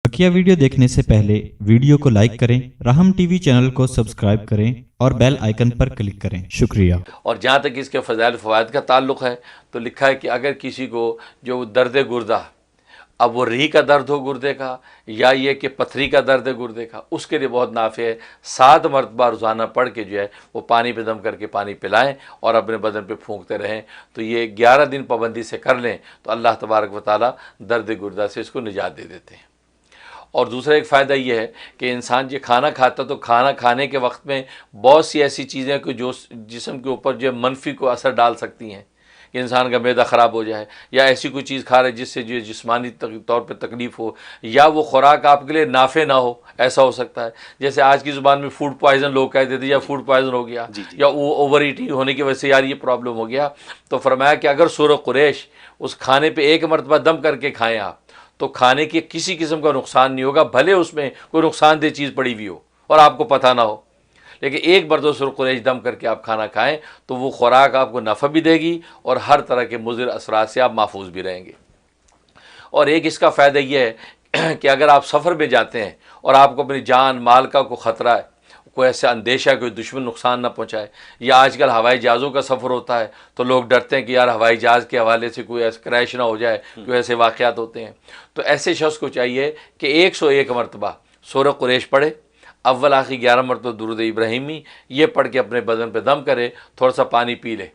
बकिया video देखने से पहले वीडियो को लाइक करें, राहम टीवी चैनल को सब्सक्राइब करें और बेल आइकन पर क्लिक करें। शुक्रिया। और जहाँ तक इसके फ़ज़ाइल फ़वाइद का ताल्लुक़ है तो लिखा है कि अगर किसी को जो दर्द गुर्दा, अब वो रीह का दर्द हो गुर्दे का या ये कि पथरी का दर्द है गुर्दे का, उसके लिए बहुत नाफ़े है। 7 मरतबा रोज़ाना पढ़ के जो है वो पानी पे दम करके पानी पिलाएं और अपने बदन पे फूंकते रहें। तो ये 11 दिन पाबंदी से कर लें तो अल्लाह तबारक व तआला दर्द गुर्दा से इसको निजात दे देते हैं। और दूसरा एक फ़ायदा ये है कि इंसान जो खाना खाता तो खाना खाने के वक्त में बहुत सी ऐसी चीज़ें कि जो जिस्म के ऊपर जो मनफी को असर डाल सकती हैं कि इंसान का मैदा ख़राब हो जाए, या ऐसी कोई चीज़ खा रहे जिससे जो जिस्मानी तौर पर तकलीफ़ हो, या वो खुराक आपके लिए नाफ़े ना हो, ऐसा हो सकता है। जैसे आज की ज़ुबान में फूड पॉइज़न लोग कहते थे, या फूड पॉइज़न हो गया या वो ओवर ईटिंग होने की वजह से यार ये प्रॉब्लम हो गया। तो फरमाया कि अगर सूरह कुरैश उस खाने पर 1 मरतबा दम करके खाएँ आप, तो खाने के किसी किस्म का नुकसान नहीं होगा, भले उसमें कोई नुकसानदेह चीज़ पड़ी हुई हो और आपको पता ना हो। लेकिन एक बार तो सूरह कुरैश दम करके आप खाना खाएं तो वो खुराक आपको नफ़ा भी देगी और हर तरह के मुज़िर असरात से आप महफूज भी रहेंगे। और एक इसका फ़ायदा ये है कि अगर आप सफ़र में जाते हैं और आपको अपनी जान माल का कोई ख़तरा है, कोई ऐसा अंदेशा कोई दुश्मन नुकसान ना पहुंचाए, या आजकल हवाई जहाज़ों का सफ़र होता है तो लोग डरते हैं कि यार हवाई जहाज़ के हवाले से कोई ऐसा क्रैश ना हो जाए, कोई ऐसे वाक़यात होते हैं। तो ऐसे शख्स को चाहिए कि 101 मरतबा सूरह कुरैश पढ़े, अव्वल आखिर 11 मरतबा दुरूद इब्राहिमी ये पढ़ के अपने बदन पे दम करे, थोड़ा सा पानी पी ले,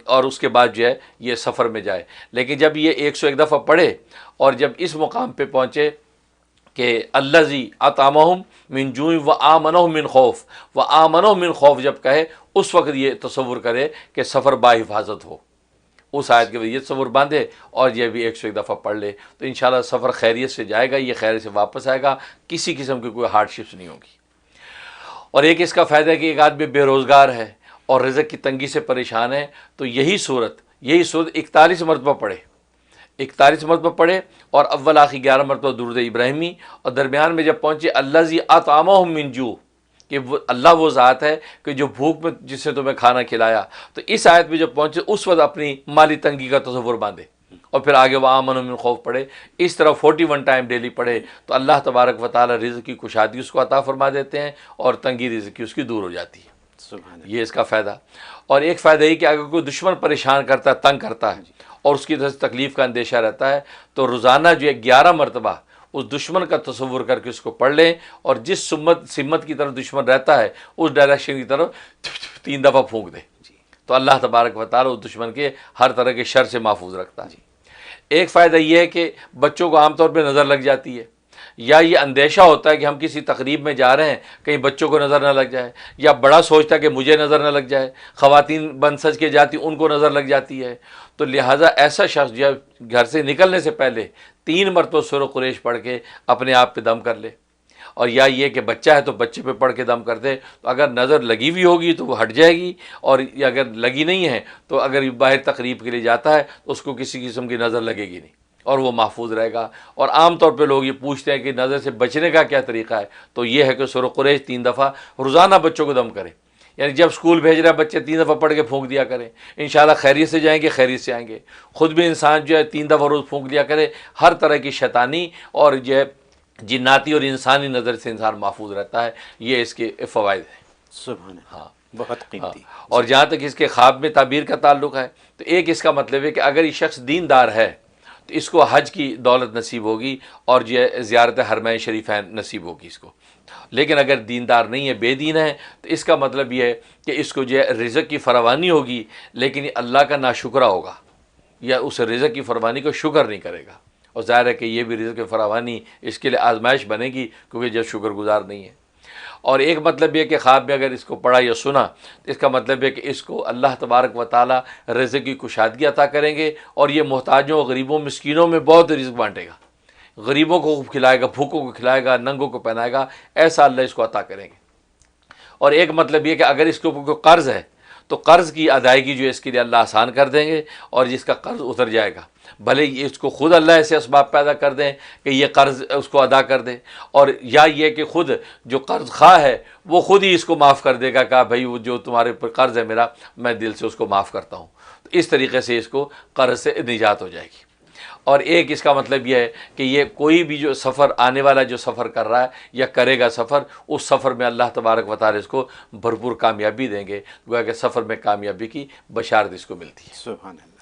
और उसके बाद जो है ये सफ़र में जाए। लेकिन जब ये 101 दफ़ा पढ़े और जब इस मुकाम पे पहुँचे कि अल्लज़ी अतअमहुम मिन जूइन व आमनहुम मिन खौफ, व आमनहुम मिन खौफ जब कहे, उस वक्त ये तसव्वुर करे कि सफ़र बाहिफाजत हो। उस आयत के ये तसव्वुर बांधे और ये भी 101 दफ़ा पढ़ ले तो इंशाल्लाह सफ़र खैरियत से जाएगा, ये खैरियत से वापस आएगा, किसी किस्म की कोई हार्डशिप्स नहीं होगी। और एक इसका फ़ायदा है कि एक आदमी बेरोज़गार है और रिज़्क़ की तंगी से परेशान है, तो यही सूरत 41 मरतबा पढ़े, 41 मरतबा पढ़े और अव्वल आखिर 11 मरतबा दुरूद इब्राहिमी, और दरमियान में जब पहुँचे अल्लज़ी अतअमहुम मिन जू, कि अल्लाह वो ज़ात है कि जो भूख में जिसने तुम्हें खाना खिलाया। तो इस आयत में जब पहुँचे उस वक्त अपनी माली तंगी का तसव्वुर बांधे और फिर आगे वह आमन मिन खौफ पढ़े। इस तरह 41 टाइम डेली पढ़े तो अल्लाह तबारक व तआला रिज़्क़ की कुशादगी उसको अता फरमा देते हैं और तंगी रिज़्क़ की उसकी दूर हो जाती है। ये इसका फ़ायदा। और एक फ़ायदा ये कि अगर कोई दुश्मन परेशान करता है, तंग करता है और उसकी तरफ से तकलीफ़ का अंदेशा रहता है, तो रोज़ाना जो है 11 मरतबा उस दुश्मन का तसव्वुर करके उसको पढ़ लें और जिस सिमत की तरफ दुश्मन रहता है उस डायरेक्शन की तरफ 3 दफ़ा फूंक दे, तो अल्लाह तबारक व तआला उस दुश्मन के हर तरह के शर से महफूज रखता है। एक फ़ायदा ये है कि बच्चों को आमतौर पर नज़र लग जाती है, या ये अंदेशा होता है कि हम किसी तकरीब में जा रहे हैं कहीं बच्चों को नज़र न लग जाए, या बड़ा सोचता है कि मुझे नज़र न लग जाए, ख़वातीन बन सज के जाती उनको नज़र लग जाती है। तो लिहाजा ऐसा शख्स जो घर से निकलने से पहले 3 मरतबा सूरह कुरैश पढ़ के अपने आप पे दम कर ले, और या ये कि बच्चा है तो बच्चे पे पढ़ के दम कर दे, तो अगर नज़र लगी हुई होगी तो वो हट जाएगी, और अगर लगी नहीं है तो अगर बाहर तकरीब के लिए जाता है तो उसको किसी किस्म की नज़र लगेगी नहीं और वो महफूज रहेगा। और आम तौर पे लोग ये पूछते हैं कि नज़र से बचने का क्या तरीका है, तो ये है कि सूरह कुरैश 3 दफ़ा रोज़ाना बच्चों को दम करें, यानी जब स्कूल भेज रहे हैं बच्चे 3 दफ़ा पढ़ के फूंक दिया करें, इंशाल्लाह खैरियत से जाएंगे, खैरियत से आएंगे। ख़ुद भी इंसान जो है 3 दफ़ा रोज़ फूंक दिया करे, हर तरह की शैतानी और जो है जिन्नाती और इंसानी नज़र से इंसान महफूज रहता है। ये इसके फ़वाइद हैं। सुभान हाँ, बहुत कीमती। और जहाँ तक इसके ख्वाब में ताबीर का ताल्लुक़ है तो एक इसका मतलब है कि अगर ये शख्स दीनदार है तो इसको हज की दौलत नसीब होगी और जो है ज़ियारत हरमैन शरीफैन नसीब होगी इसको। लेकिन अगर दीनदार नहीं है, बेदीन है, तो इसका मतलब ये है कि इसको जो है रिज़्क़ की फरावानी होगी लेकिन ये अल्लाह का नाशुक्रा होगा, या उस रिज़्क़ की फरावानी को शुक्र नहीं करेगा, और ज़ाहिर है कि ये भी रिज़्क़ की फरावानी इसके लिए आजमाइश बनेगी क्योंकि जब शुक्रगुजार नहीं है। और एक मतलब ये कि ख्वाब में अगर इसको पढ़ा या सुना तो इसका मतलब है कि इसको अल्लाह तबारक व तआला रिज़्क़ की कुशादगी अता करेंगे और ये मोहताजों, गरीबों, मिस्कीनों में बहुत रिज़्क़ बांटेगा, गरीबों को खिलाएगा, भूखों को खिलाएगा, नंगों को पहनाएगा, ऐसा अल्लाह इसको अता करेंगे। और एक मतलब ये कि अगर इसके ऊपर कोई कर्ज़ है तो कर्ज़ की अदायगी जो है इसके लिए अल्लाह आसान कर देंगे और जिसका कर्ज़ उतर जाएगा, भले ही इसको खुद अल्लाह ऐसे असबाब पैदा कर दें कि ये कर्ज़ उसको अदा कर दे, और या ये कि खुद जो कर्ज़ खा है वो खुद ही इसको माफ़ कर देगा कि भाई वो जो तुम्हारे ऊपर कर्ज़ है मेरा, मैं दिल से उसको माफ़ करता हूँ। तो इस तरीके से इसको कर्ज़ से निजात हो जाएगी। اور ایک اس کا مطلب یہ ہے کہ یہ کوئی بھی جو سفر آنے والا جو سفر کر رہا ہے یا کرے گا سفر، اس سفر میں اللہ تبارک و تعالی اس کو بھرپور کامیابی دیں گے، گویا کہ سفر میں کامیابی کی بشارت اس کو ملتی ہے۔ سبحان اللہ۔